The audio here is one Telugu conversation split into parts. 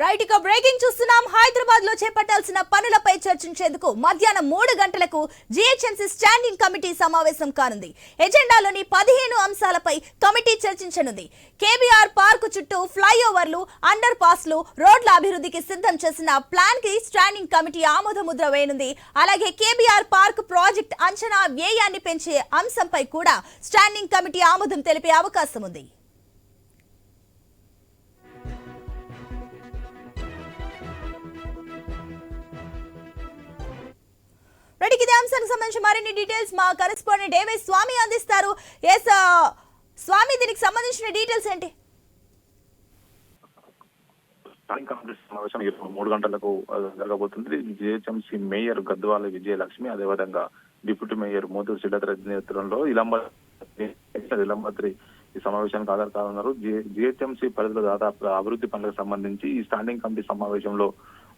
రైట్ ఇక బ్రేకింగ్ చూస్తున్నాం. హైదరాబాద్ లో చేపట్టాల్సిన పనులపై చర్చించేందుకు మధ్యాహ్నం 3 గంటలకు జీహెచ్ఎంసీ స్టాండింగ్ కమిటీ సమావేశం కానుంది. ఎజెండాలోని 15 అంశాలపై కమిటీ చర్చించనుంది. కేబీఆర్ పార్క్ చుట్టూ ఫ్లైఓవర్లు, అండర్ పాస్లు, రోడ్ల అభివృద్ధికి సిద్ధం చేసిన ప్లాన్ కి స్టాండింగ్ కమిటీ ఆమోదముద్ర వేయనుంది. అలాగే కేబీఆర్ పార్క్ ప్రాజెక్ట్ అంచనా వ్యయాన్ని పెంచే అంశంపై కూడా స్టాండింగ్ కమిటీ ఆమోదం తెలిపే అవకాశం ఉంది. ఇదే అంశానికి సంబంధించి మరిన్ని డీటెయిల్స్ మా కరెస్పాండెంట్ ఏవై స్వామి అందిస్తారు. స్వామి, దీనికి సంబంధించిన డీటెయిల్స్ ఏంటి? సమావేశం 3 గంటలకు జరగబోతుంది. జిహెచ్ఎంసీ మేయర్ గద్వాల విజయలక్ష్మి, అదేవిధంగా డిప్యూటీ మేయర్ మోతూరు శ్రీలత నేతృత్వంలో ఇలంబత్రి ఈ సమావేశానికి హాజరు కానున్నారు. జిహెచ్ఎంసీ పరిధిలో దాదాపు అభివృద్ధి పనులకు సంబంధించి ఈ స్టాండింగ్ కమిటీ సమావేశంలో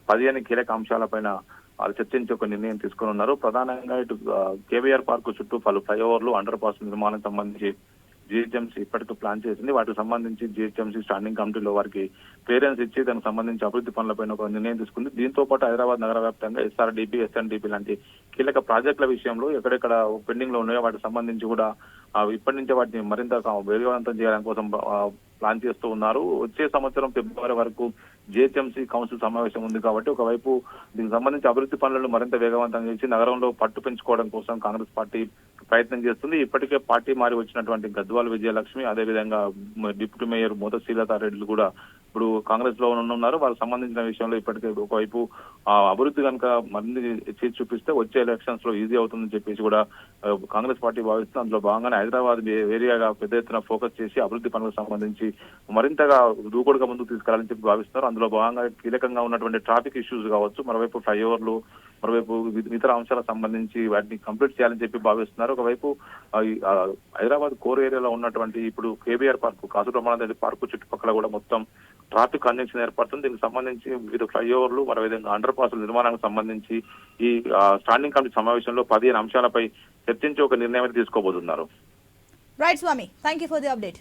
15 కీలక అంశాలపైన వాళ్ళు చర్చించి ఒక నిర్ణయం తీసుకుని ఉన్నారు. ప్రధానంగా ఇటు కేబీఆర్ పార్క్ చుట్టూ పలు ఫ్లైఓవర్లు, అండర్ పాస్ నిర్మాణం సంబంధించి జిహెచ్ఎంసీ ఇప్పటికీ ప్లాన్ చేసింది. వాటికి సంబంధించి జిహెచ్ఎంసీ స్టాండింగ్ కమిటీలో వారికి క్లియరెన్స్ ఇచ్చి దానికి సంబంధించి అభివృద్ధి పనులపైన ఒక నిర్ణయం తీసుకుంది. దీంతో పాటు హైదరాబాద్ నగర వ్యాప్తంగా ఎస్ఆర్డీపీ, ఎస్ఎన్డీపీ లాంటి కీలక ప్రాజెక్టుల విషయంలో ఎక్కడెక్కడ పెండింగ్ లో ఉన్నాయో వాటికి సంబంధించి కూడా ఇప్పటి నుంచే వాటిని మరింత వేగవంతం చేయడానికి కోసం ప్లాన్ చేస్తూ ఉన్నారు. వచ్చే సంవత్సరం ఫిబ్రవరి వరకు జిహెచ్ఎంసీ కౌన్సిల్ సమావేశం ఉంది కాబట్టి ఒకవైపు దీనికి సంబంధించి అభివృద్ధి పనులను మరింత వేగవంతం చేసి నగరంలో పట్టు పెంచుకోవడం కోసం కాంగ్రెస్ పార్టీ ప్రయత్నం చేస్తుంది. ఇప్పటికే పార్టీ మారి వచ్చినటువంటి గద్వాల విజయలక్ష్మి, అదేవిధంగా డిప్యూటీ మేయర్ మోతూరు శ్రీలత రెడ్డి కూడా ఇప్పుడు కాంగ్రెస్ లో ఉన్నారు. వాళ్ళకి సంబంధించిన విషయంలో ఇప్పటికే ఒకవైపు అభివృద్ధి కనుక మరిన్ని చేసి చూపిస్తే వచ్చే ఎలక్షన్స్ లో ఈజీ అవుతుందని చెప్పేసి కూడా కాంగ్రెస్ పార్టీ భావిస్తుంది. అందులో భాగంగానే హైదరాబాద్ ఏరియాగా పెద్ద ఎత్తున ఫోకస్ చేసి అభివృద్ధి పనులకు సంబంధించి మరింతగా దూకుడుగా ముందుకు తీసుకెళ్లాలని చెప్పి భావిస్తున్నారు. అందులో భాగంగా కీలకంగా ఉన్నటువంటి ట్రాఫిక్ ఇష్యూస్ కావచ్చు, మరోవైపు ఫ్లైఓవర్లు, మరోవైపు ఇతర అంశాలకు సంబంధించి వాటిని కంప్లీట్ చేయాలని చెప్పి భావిస్తున్నారు. ఒకవైపు హైదరాబాద్ కోర్ ఏరియాలో ఉన్నటువంటి ఇప్పుడు కేబీఆర్ పార్క్, కాసు బ్రహ్మానంద పార్క్ చుట్టుపక్కల కూడా మొత్తం ట్రాఫిక్ కంజంక్షన్ ఏర్పడుతుంది. దీనికి సంబంధించి వివిధ ఫ్లైఓవర్లు, మరోవిధంగా అండర్ పాస్ నిర్మాణానికి సంబంధించి ఈ స్టాండింగ్ కమిటీ సమావేశంలో 15 అంశాలపై చర్చించి ఒక నిర్ణయం తీసుకోబోతున్నారు. Right Swami, thank you for the update.